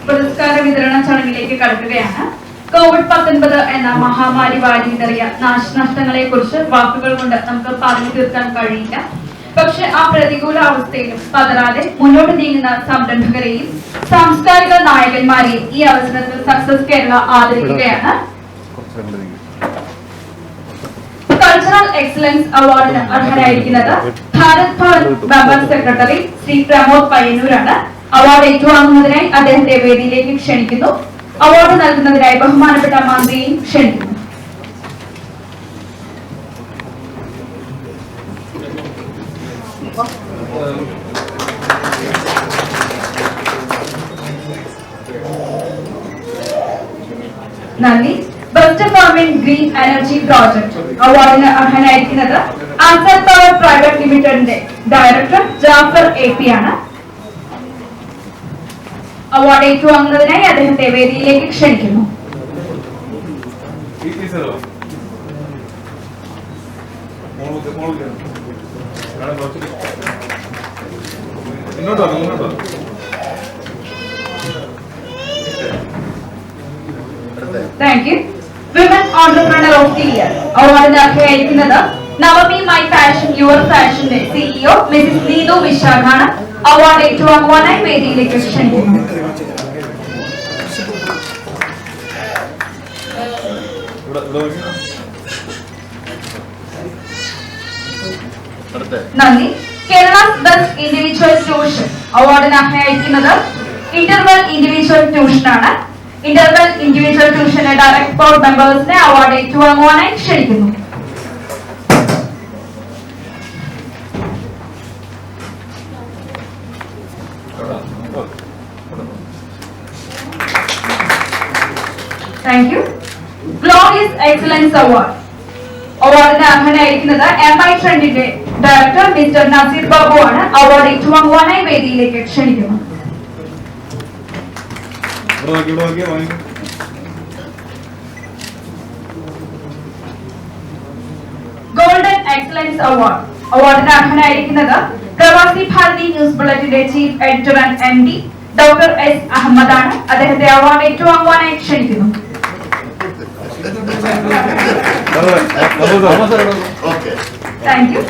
പുരസ്കാര വിതരണ ചടങ്ങിലേക്ക് കടക്കുകയാണ്. COVID-19 എന്ന മഹാമാരി വാരിയിടറിയ നാശനഷ്ടങ്ങളെ കുറിച്ച് വാക്കുകൾ കൊണ്ട് നമുക്ക് പറഞ്ഞു തീർക്കാൻ കഴിയില്ല. പക്ഷെ ആ പ്രതികൂല അവസ്ഥയിലും പതറാതെ മുന്നോട്ട് നീങ്ങുന്ന സംരംഭകരെയും സാംസ്കാരിക നായകന്മാരെയും ഈ അവസരത്തിൽ സക്സസ് കേരള ആദരിക്കുകയാണ്. കൾച്ചറൽ എക്സലൻസ് അവാർഡിന് അർഹരായിരിക്കുന്നത് ഭാരത് ഭവൻ മെമ്പർ സെക്രട്ടറി ശ്രീ പ്രമോദ് പയ്യന്നൂരാണ്. അവാർഡ് ഏറ്റുവാങ്ങുന്നതിനായി അദ്ദേഹത്തെ വേദിയിലേക്ക് ക്ഷണിക്കുന്നു. അവാർഡ് നൽകുന്നതിനായി ബഹുമാനപ്പെട്ട മന്ത്രിയെയും ക്ഷണിക്കുന്നു. നന്ദി. Best farming green energy project അവാർഡിന് അർഹനായിരിക്കുന്നത് ആൻസർ പവർ പ്രൈവറ്റ് ലിമിറ്റഡിന്റെ ഡയറക്ടർ ജാഫർ AP ആണ്. അവാർഡ് ഏറ്റുവാങ്ങുന്നതിനായി അദ്ദേഹത്തെ വേദിയിലേക്ക് ക്ഷണിക്കുന്നു. Thank you. Women entrepreneur of the year അവാർഡിന് അർഹയായിരിക്കുന്നത് നവമി മൈ ഫാഷൻ യുവർ ഫാഷന്റെ CEO മിസിസ് നീതു വിശാഖാണ്. അവാർഡ് ഏറ്റുവാങ്ങുവാനായി വേദിയിലേക്ക് ക്ഷണിക്കുന്നു. നന്ദി. കേരള ബെസ്റ്റ് ഇൻഡിവിജ്വൽ ട്യൂഷൻ അവാർഡിന് അർഹയായിരിക്കുന്നത് ഇന്റർവെൽ ഇൻഡിവിജ്വൽ ട്യൂഷനാണ്. ഇന്റർവെൽ ഇൻഡിവിജ്വൽ ട്യൂഷന്റെ ഡയറക്ടർ ബോർഡ് മെമ്പേഴ്സിനെ അവാർഡ് ഏറ്റുവാങ്ങുവാനായി ക്ഷണിക്കുന്നു. Thank you. Glorious excellence award അവാർഡിന് അർഹനായിരിക്കുന്നത് MI ട്രെൻഡിന്റെ ഡയറക്ടർ മിസ്റ്റർ നസീർ ബാബു ആണ്. അവാർഡ് ഏറ്റുവാങ്ങുവാനായി വേദിയിലേക്ക് ക്ഷണിക്കുന്നു. ഗോൾഡൻ എക്സലൻസ് അവാർഡ് അവാർഡിന് അർഹനായിരിക്കുന്നത് പ്രവാസി ഭാരതി ന്യൂസ് ബുള്ളറ്റിന്റെ chief editor and MD doctor S Ahammed ആണ്. അദ്ദേഹത്തെ അവാർഡ് ഏറ്റുവാങ്ങുവാനായി ക്ഷണിക്കുന്നു. Thank you.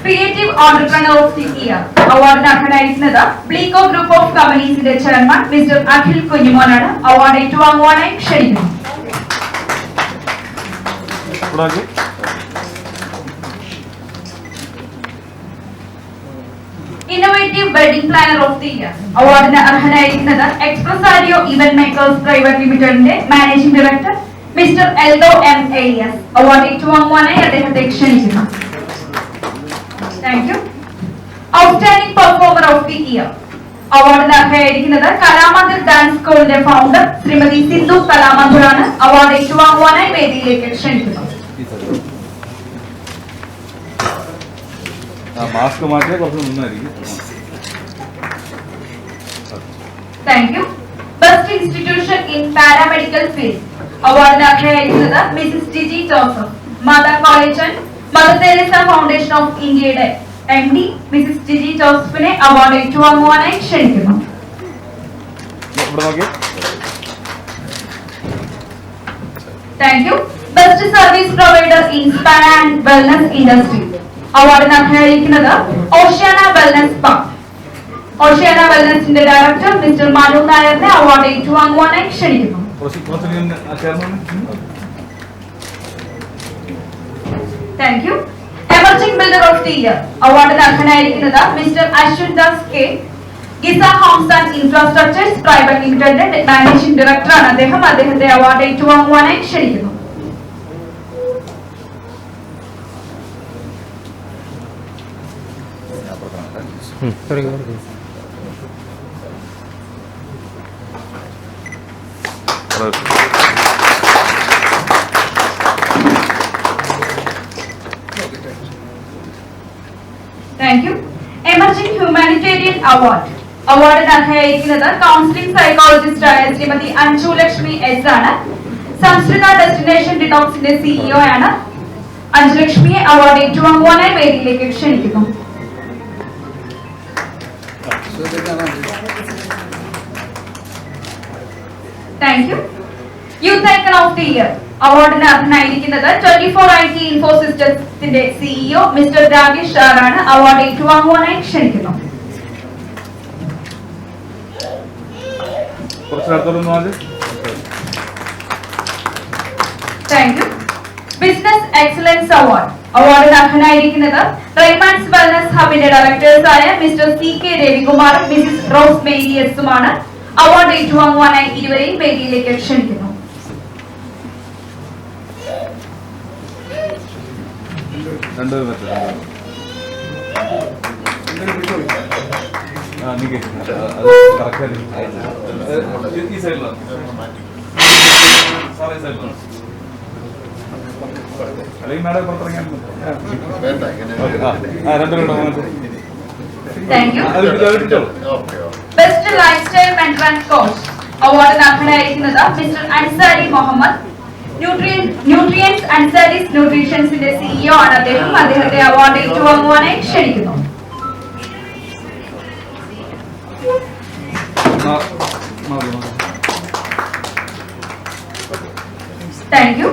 Creative entrepreneur of the year അവാർഡിന് അർഹനായിരിക്കുന്നത് ബ്ലീക്കോ ഗ്രൂപ്പ് ഓഫ് കമ്പനീസിന്റെ ചെയർമാൻ മിസ്റ്റർ അഖിൽ കുഞ്ഞുമോനാണ്. അവാർഡ് ഏറ്റുവാങ്ങുവാനായി ക്ഷണിക്കുന്നു. Innovative wedding planner of the year അവാർഡിന് അർഹനായിരിക്കുന്നത് എക്സ്പ്രസാരിയോ ഇവന്റ് മേക്കേഴ്സ് പ്രൈവറ്റ് ലിമിറ്റഡിന്റെ managing director mister Eldho M AS. Award ഏറ്റുവാങ്ങുവാനായി അദ്ദേഹത്തെ ക്ഷണിക്കുന്നു. Thank you. Outstanding performer of the year അവാർഡിന് അർഹയായിരിക്കുന്നത് കലാമന്ദിർ ഡാൻസ് സ്കൂളിന്റെ ഫൗണ്ടർ ശ്രീമതി സിന്ധു കലാമന്ദിറാണ്. അവാർഡ് ഏറ്റുവാങ്ങുവാനായി വേദിയിലേക്ക് ക്ഷണിക്കുന്നു. മാസ്ക് മാറ്റിയാൽ കുറച്ച് നന്നായിരിക്കും. Thank you. Best institution in paramedical field അവാർഡിന് അർഹയായിരിക്കുന്നത് Mrs Jiji Joseph. Mata college and mother Teresa foundation of ഇന്ത്യയുടെ MD മിസിസ് ജിജി ജോസഫിനെ അവാർഡ് ഏറ്റുവാങ്ങുവാനായി ക്ഷണിക്കുന്നു. Thank you. Best service provider in spa and wellness industry അവാർഡിന് അർഹയായിരിക്കുന്നത് ഓഷ്യാന വെൽനസ് സ്പാ. ഓഷ്യാന വെൽനസിന്റെ director mister Manu നായറിനെ അവാർഡ് ഏറ്റുവാങ്ങുവാനായി ക്ഷണിക്കുന്നു. Thank you. Emerging builder of the year അവാർഡിന് അർഹനായിരിക്കുന്നത് mister Ashwin Das K. Giza homes and ഇൻഫ്രാസ്ട്രക്ചേഴ്സ് പ്രൈവറ്റ് ലിമിറ്റഡിന്റെ മാനേജിംഗ് ഡയറക്ടറാണ് അദ്ദേഹം. അദ്ദേഹത്തെ അവാർഡ് ഏറ്റുവാങ്ങുവാനായി ക്ഷണിക്കുന്നു. Thank you. Emerging humanitarian award അവാർഡിന് അർഹയായിരിക്കുന്നത് കൗൺസിലിംഗ് സൈക്കോളജിസ്റ്റ് ആയ ശ്രീമതി അഞ്ജു ലക്ഷ്മി എസ് ആണ്. സംസ്കൃത ഡെസ്റ്റിനേഷൻ ഡിറ്റോക്സിന്റെ സിഇഒ ആണ്. അഞ്ജുലക്ഷ്മിയെ അവാർഡ് ഏറ്റുവാങ്ങുവാനായി വേദിയിലേക്ക് ക്ഷണിക്കുന്നു. Thank you. Youth icon of the year അവാർഡിന് അർഹനായിരിക്കുന്നത് 24 IT ഇൻഫോസിസ്റ്റത്തിന്റെ സിഇഒ മിസ്റ്റർ രാകേഷ് ആണ്. അവാർഡ് ഏറ്റുവാങ്ങുവാനായി ക്ഷണിക്കുന്നു. Thank you. ബിസിനസ് എക്സലൻസ് അവാർഡിന് അർഹനായിരിക്കുന്നത് റൈമാൻസ് വെൽനസ് ഹബിന്റെ ഡയറക്ടേഴ്സായ മിസ്റ്റർ CK രവികുമാറും മിസിസ് റോസ് മേരിയസുമാണ്. അവാർഡ് ഏറ്റുവാങ്ങുവാനായി ഇരുവരെയും വേദിയിലേക്ക് ക്ഷണിക്കുന്നു. Thank you. Best lifestyle mentor and coach അവാർഡിന് അർഹനായിരിക്കുന്നത് മിസ്റ്റർ അൻസാരി മുഹമ്മദ്. ന്യൂട്രിയൻസ് അൻസാരിസ് ന്യൂട്രീഷൻസിന്റെ സിഇഒ ആണ് അദ്ദേഹം. അദ്ദേഹത്തെ അവാർഡ് ഏറ്റുവാങ്ങുവാനായി ക്ഷണിക്കുന്നു. Thank you.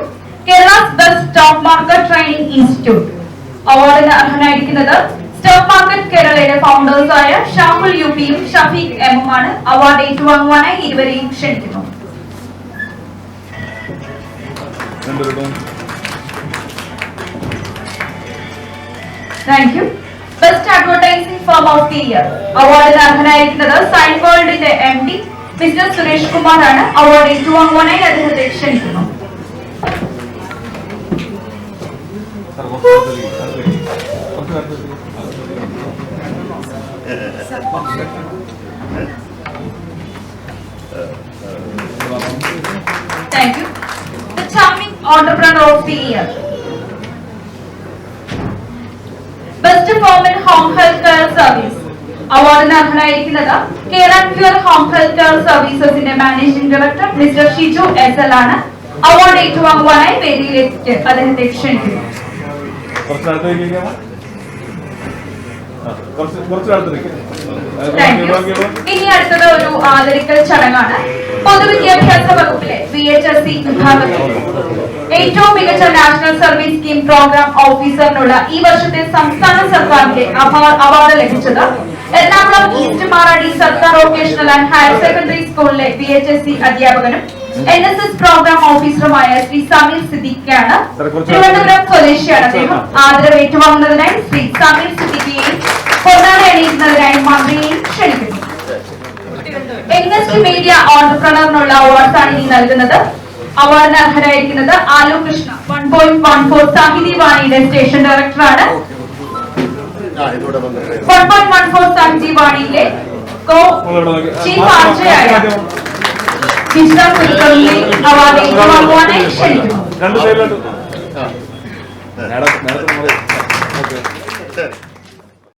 Kerala's best stock market training institute അവാർഡിന് അർഹനായിരിക്കുന്നത് സ്റ്റോക്ക് മാർക്കറ്റ് കേരളയുടെ ഫൗണ്ടേഴ്സായ ഷാമുൽ യുപിയും ഷഫീഖ് എമ്മുമാണ്. അവാർഡ് ഏറ്റുവാങ്ങുവാനായി ഇരുവരെയും ക്ഷണിക്കുന്നു. Thank you. Best advertising firm of the year അവാർഡിന് അർഹനായിരിക്കുന്നത് സൈൻ വേൾഡിന്റെ MD മിസ്റ്റർ സുരേഷ് കുമാർ ആണ്. അവാർഡ് ഏറ്റുവാങ്ങുവാനായി അദ്ദേഹത്തെ ക്ഷണിക്കുന്നു. Thank you. The charming entrepreneur of the year. Best firm in home health care service. അവാർഡിന് അർഹനായിരിക്കുന്നത് care and cure home health care സർവീസസിന്റെ managing director mister Shiju SL ആണ്. അവാർഡ് ഏറ്റുവാങ്ങുവാനായി വേദിയിലേക്ക് അദ്ദേഹത്തെ ക്ഷണിക്കുന്നു. ഇനി അടുത്തത് ഒരു ആദരിക്കൽ ചടങ്ങാണ്. പൊതുവിദ്യാഭ്യാസ വകുപ്പിലെ VHSC വിഭാഗത്തിൽ ഏറ്റവും മികച്ച നാഷണൽ സർവീസ് സ്കീം പ്രോഗ്രാം ഓഫീസറിനുള്ള ഈ വർഷത്തെ സംസ്ഥാന സർക്കാരിന്റെ അവാർഡ് ലഭിച്ചത് എറണാകുളം ഈസ്റ്റ് മാറാടി സർക്കാർ വൊക്കേഷണൽ ആൻഡ് ഹയർ സെക്കൻഡറി സ്കൂളിലെ VHSC അധ്യാപകനും NSS പ്രോഗ്രാം ഓഫീസറുമായ ശ്രീ സമീർ സിദ്ദിഖാണ്. തിരുവനന്തപുരം സ്വദേശിയാണ് അദ്ദേഹം. ആദരവ് ഏറ്റുവാങ്ങുന്നതിനായി ശ്രീ സമീർ സിദ്ദിഖിയെയും പൊന്നാട അണിയിക്കുന്നതിനായി മന്ത്രിയെയും ക്ഷണിക്കുന്നു. യംഗസ്റ്റ് മീഡിയ ഓൺട്രപ്രണറിനുള്ള അവാർഡ്സ് ആണ് ഇനി നൽകുന്നത്. അവാർഡിന് അർഹരായിരിക്കുന്നത് ആലു കൃഷ്ണ 1.14 സാഹിതി വാണിയുടെ സ്റ്റേഷൻ ഡയറക്ടറാണ്. 1.14 സാഹിതി വാണിയിലെ കോ ചീഫ് ആർച്ചയായ വിശ്വ പുൽക്കറിനെ അവാർഡ് ഏറ്റുവാങ്ങുവാനായി ക്ഷണിക്കുന്നു.